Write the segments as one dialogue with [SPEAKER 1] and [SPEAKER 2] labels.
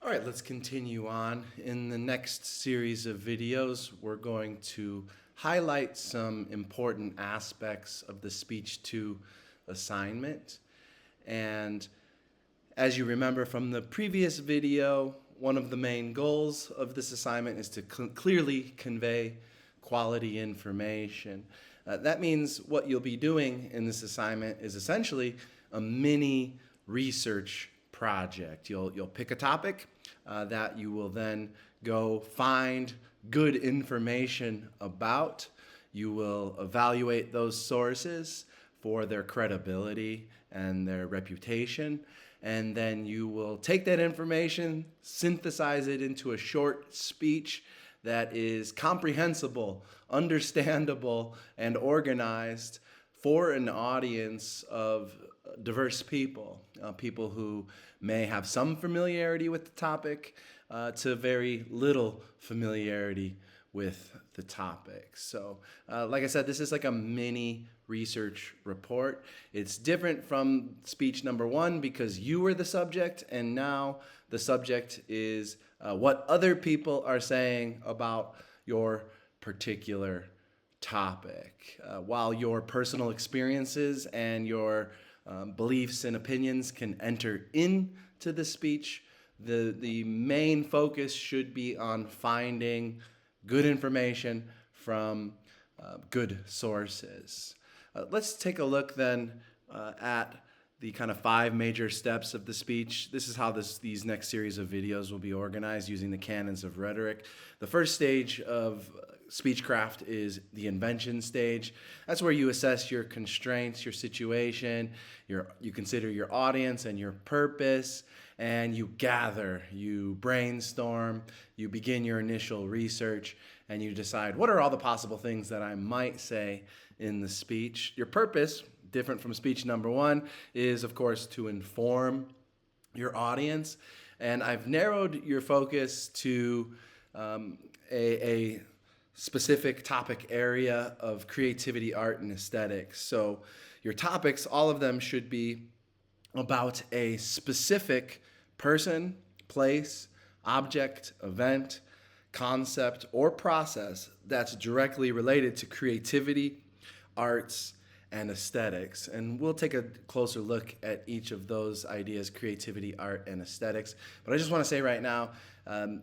[SPEAKER 1] All right, let's continue on. In the next series of videos, we're going to highlight some important aspects of the Speech 2 assignment. And as you remember from the previous video, one of the main goals of this assignment is to clearly convey quality information. That means what you'll be doing in this assignment is essentially a mini research project. You'll pick a topic that you will then go find good information about. You will evaluate those sources for their credibility and their reputation, and then you will take that information, synthesize it into a short speech that is comprehensible, understandable, and organized for an audience of diverse people, people who may have some familiarity with the topic to very little familiarity with the topic. So, like I said, this is like a mini research report. It's different from speech number 1 because you were the subject, and now the subject is what other people are saying about your particular topic. While your personal experiences and your beliefs and opinions can enter into the speech, the main focus should be on finding good information from good sources. Let's take a look then at the kind of 5 major steps of the speech. This is how these next series of videos will be organized using the canons of rhetoric. The first stage of speechcraft is the invention stage. That's where you assess your constraints, your situation, you consider your audience and your purpose, and you gather, you brainstorm, you begin your initial research, and you decide what are all the possible things that I might say in the speech. Your purpose, different from speech number 1, is of course to inform your audience, and I've narrowed your focus to a specific topic area of creativity, art, and aesthetics. So your topics, all of them should be about a specific person, place, object, event, concept, or process that's directly related to creativity, arts, and aesthetics. And we'll take a closer look at each of those ideas, creativity, art, and aesthetics. But I just want to say right now,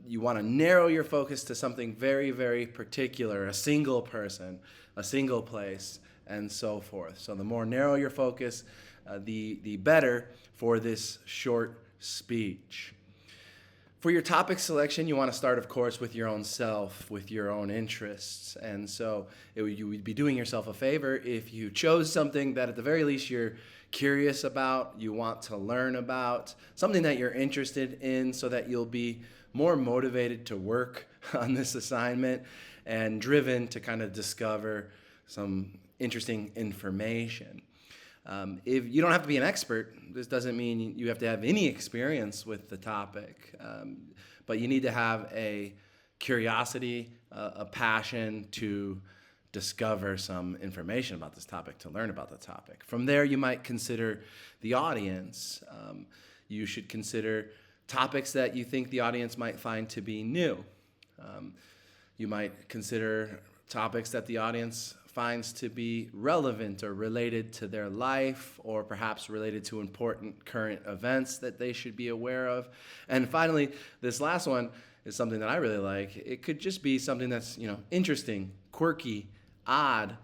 [SPEAKER 1] you want to narrow your focus to something very, very particular, a single person, a single place, and so forth. So the more narrow your focus, the better for this short speech. For your topic selection, you want to start, of course, with your own self, with your own interests. And so you would be doing yourself a favor if you chose something that at the very least you're curious about, you want to learn about, something that you're interested in so that you'll be more motivated to work on this assignment and driven to kind of discover some interesting information. If you don't have to be an expert, this doesn't mean you have to have any experience with the topic, but you need to have a curiosity, a passion to discover some information about this topic, to learn about the topic. From there, you might consider the audience. You should consider topics that you think the audience might find to be new. You might consider topics that the audience finds to be relevant or related to their life, or perhaps related to important current events that they should be aware of. And finally, this last one is something that I really like. It could just be something that's, interesting, quirky, odd,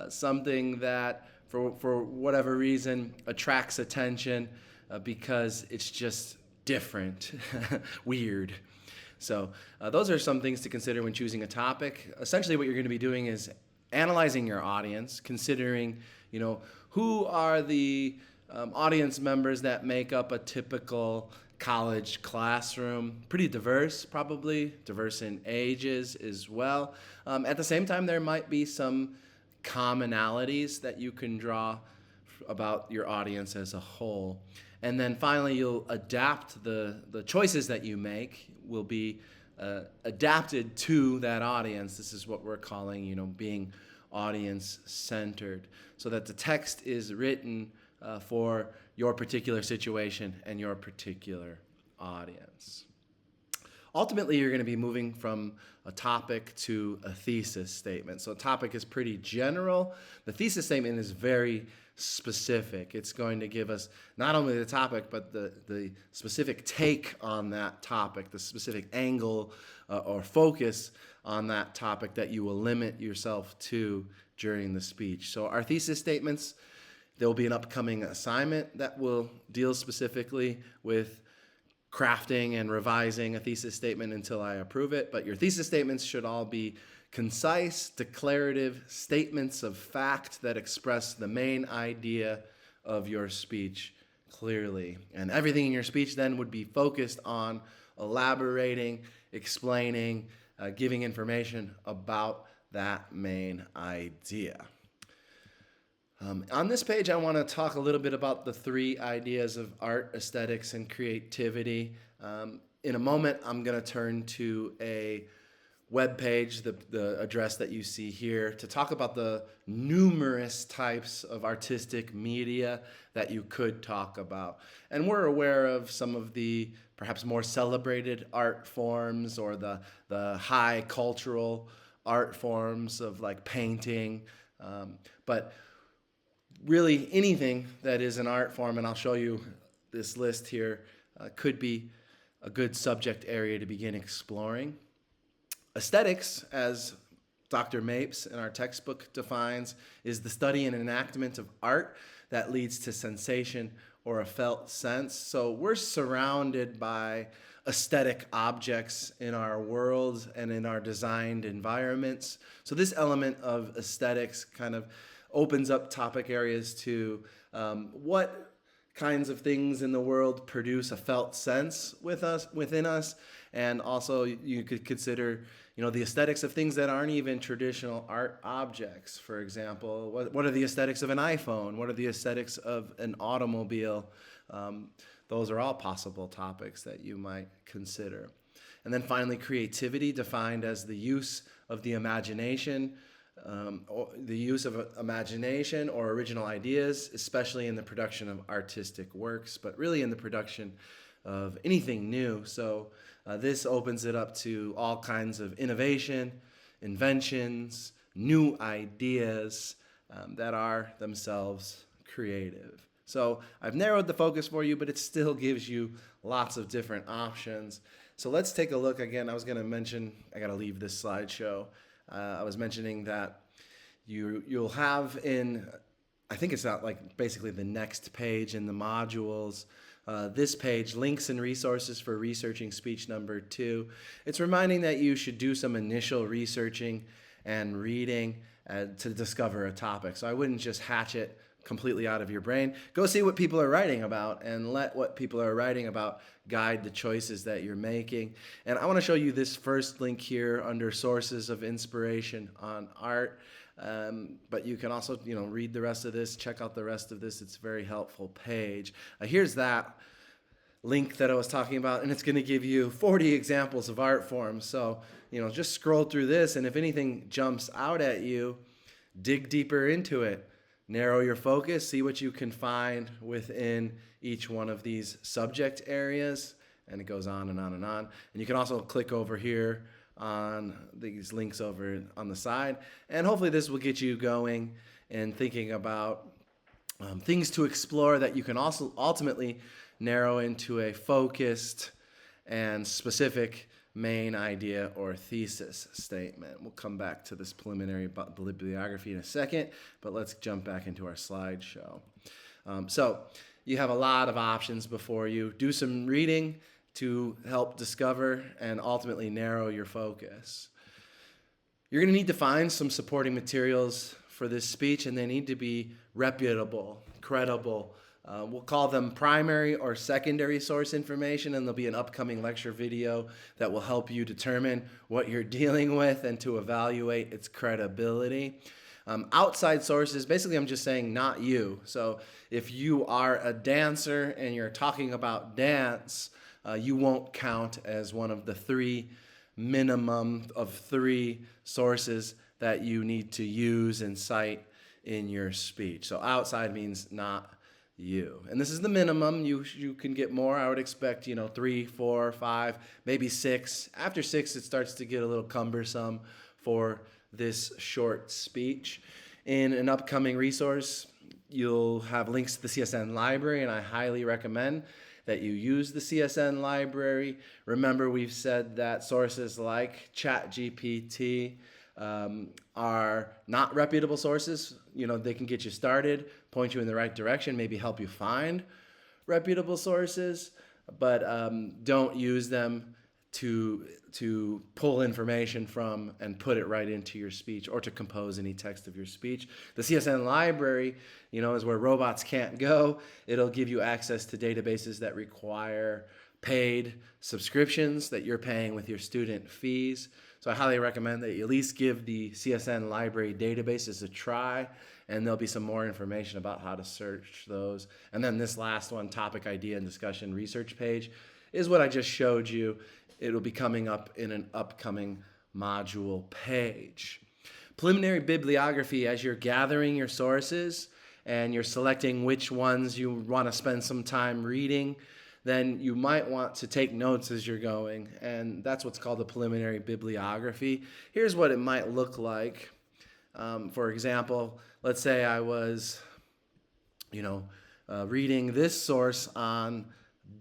[SPEAKER 1] something that for whatever reason attracts attention because it's just different, weird. So those are some things to consider when choosing a topic. Essentially what you're going to be doing is analyzing your audience, considering, who are the audience members that make up a typical college classroom. Pretty diverse, probably, diverse in ages as well. At the same time, there might be some commonalities that you can draw about your audience as a whole. And then finally, you'll adapt the choices that you make will be adapted to that audience. This is what we're calling, being audience-centered, so that the text is written for your particular situation and your particular audience. ultimately you're going to be moving from a topic to a thesis statement. So a topic is pretty general. The thesis statement is very specific. It's going to give us not only the topic, but the specific take on that topic, the specific angle or focus on that topic that you will limit yourself to during the speech. So our thesis statements, there will be an upcoming assignment that will deal specifically with crafting and revising a thesis statement until I approve it. But your thesis statements should all be concise, declarative statements of fact that express the main idea of your speech clearly. And everything in your speech then would be focused on elaborating, explaining, giving information about that main idea. On this page, I want to talk a little bit about the three ideas of art, aesthetics, and creativity. In a moment, I'm going to turn to a web page, the address that you see here, to talk about the numerous types of artistic media that you could talk about. And we're aware of some of the perhaps more celebrated art forms or the high cultural art forms of like painting, but really anything that is an art form, and I'll show you this list here, could be a good subject area to begin exploring. Aesthetics, as Dr. Mapes in our textbook defines, is the study and enactment of art that leads to sensation or a felt sense. So we're surrounded by aesthetic objects in our world and in our designed environments. So this element of aesthetics kind of opens up topic areas to what kinds of things in the world produce a felt sense within us, and also you could consider, the aesthetics of things that aren't even traditional art objects. For example, what are the aesthetics of an iPhone? What are the aesthetics of an automobile? Those are all possible topics that you might consider. And then finally, creativity, defined as the use of the imagination, or original ideas, especially in the production of artistic works, but really in the production of anything new. So this opens it up to all kinds of innovation, inventions, new ideas that are themselves creative. So I've narrowed the focus for you, but it still gives you lots of different options. So let's take a look again. I was going to mention, I got to leave this slideshow. I was mentioning that you'll have in, I think it's not like basically the next page in the modules, this page, links and resources for researching speech number 2. It's reminding that you should do some initial researching and reading to discover a topic. So I wouldn't just hatch it completely out of your brain. Go see what people are writing about and let what people are writing about guide the choices that you're making. And I want to show you this first link here under sources of inspiration on art. But you can also, read the rest of this, check out the rest of this. It's a very helpful page. Here's that link that I was talking about, and it's going to give you 40 examples of art forms. So, just scroll through this, and if anything jumps out at you, dig deeper into it. Narrow your focus, see what you can find within each one of these subject areas, and it goes on and on and on. And you can also click over here on these links over on the side, and hopefully this will get you going and thinking about things to explore that you can also ultimately narrow into a focused and specific main idea or thesis statement. We'll come back to this preliminary bibliography in a second, but let's jump back into our slideshow. So you have a lot of options before you. Do some reading to help discover and ultimately narrow your focus. You're going to need to find some supporting materials for this speech, and they need to be reputable, credible. We'll call them primary or secondary source information, and there'll be an upcoming lecture video that will help you determine what you're dealing with and to evaluate its credibility. Outside sources, basically I'm just saying not you. So if you are a dancer and you're talking about dance, you won't count as one of the minimum of three sources that you need to use and cite in your speech. So outside means not you. And this is the minimum. You can get more. I would expect, 3, 4, 5, maybe 6. After 6, it starts to get a little cumbersome for this short speech. In an upcoming resource, you'll have links to the CSN library, and I highly recommend that you use the CSN library. Remember, we've said that sources like ChatGPT are not reputable sources. They can get you started, point you in the right direction, maybe help you find reputable sources, but don't use them to pull information from and put it right into your speech or to compose any text of your speech. The CSN library, is where robots can't go. It'll give you access to databases that require paid subscriptions that you're paying with your student fees. So I highly recommend that you at least give the CSN library databases a try, and there'll be some more information about how to search those. And then this last one, topic, idea, and discussion research page, is what I just showed you. It'll be coming up in an upcoming module page. Preliminary bibliography, as you're gathering your sources and you're selecting which ones you want to spend some time reading, then you might want to take notes as you're going, and that's what's called a preliminary bibliography. Here's what it might look like. For example, let's say I was, reading this source on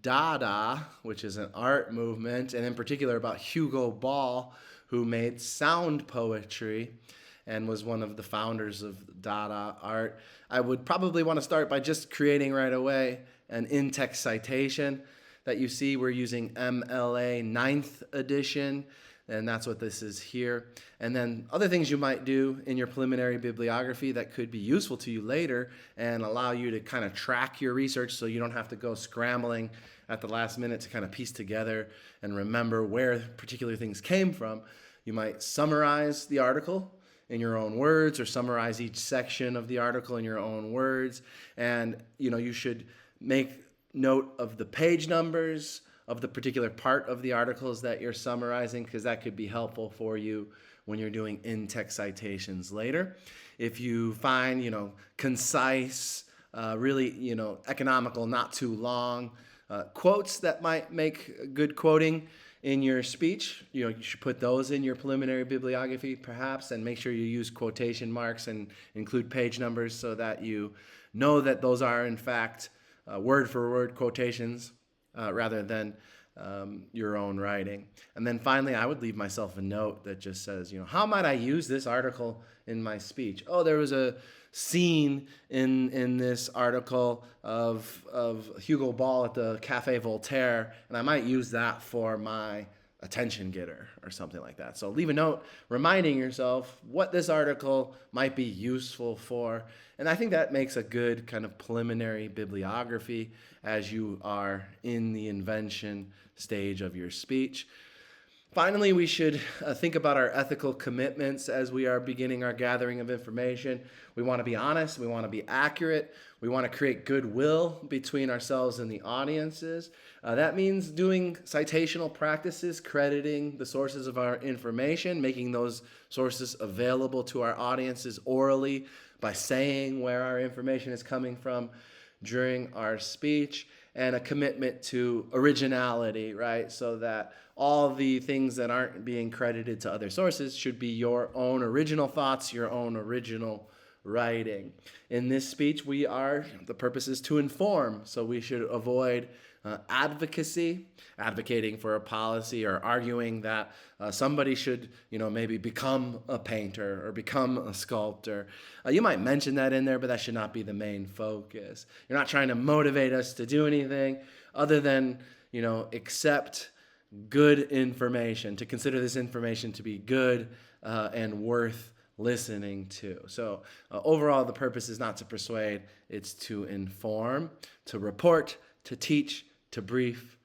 [SPEAKER 1] Dada, which is an art movement, and in particular about Hugo Ball, who made sound poetry and was one of the founders of Dada art. I would probably want to start by just creating right away an in-text citation that you see. We're using MLA 9th edition, and that's what this is here. And then other things you might do in your preliminary bibliography that could be useful to you later and allow you to kind of track your research so you don't have to go scrambling at the last minute to kind of piece together and remember where particular things came from. You might summarize the article in your own words or summarize each section of the article in your own words. And, you should make note of the page numbers of the particular part of the articles that you're summarizing, because that could be helpful for you when you're doing in-text citations later. If you find, concise, really, economical, not too long quotes that might make good quoting in your speech, you should put those in your preliminary bibliography perhaps, and make sure you use quotation marks and include page numbers so that you know that those are in fact word-for-word quotations rather than your own writing. And then finally, I would leave myself a note that just says, how might I use this article in my speech? Oh, there was a scene in this article of Hugo Ball at the Café Voltaire, and I might use that for my attention getter or something like that. So leave a note reminding yourself what this article might be useful for. And I think that makes a good kind of preliminary bibliography as you are in the invention stage of your speech. Finally, we should think about our ethical commitments as we are beginning our gathering of information. We want to be honest. We want to be accurate. We want to create goodwill between ourselves and the audiences. That means doing citational practices, crediting the sources of our information, making those sources available to our audiences orally by saying where our information is coming from during our speech, and a commitment to originality, right? So that all the things that aren't being credited to other sources should be your own original thoughts, your own original writing. In this speech, the purpose is to inform, so we should avoid advocacy, advocating for a policy or arguing that somebody should, maybe become a painter or become a sculptor. You might mention that in there, but that should not be the main focus. You're not trying to motivate us to do anything other than, accept good information, to consider this information to be good and worth listening to. So overall, the purpose is not to persuade, it's to inform, to report, to teach, to brief,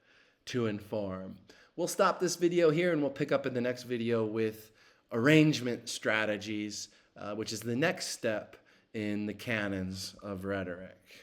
[SPEAKER 1] to inform. We'll stop this video here and we'll pick up in the next video with arrangement strategies, which is the next step in the canons of rhetoric.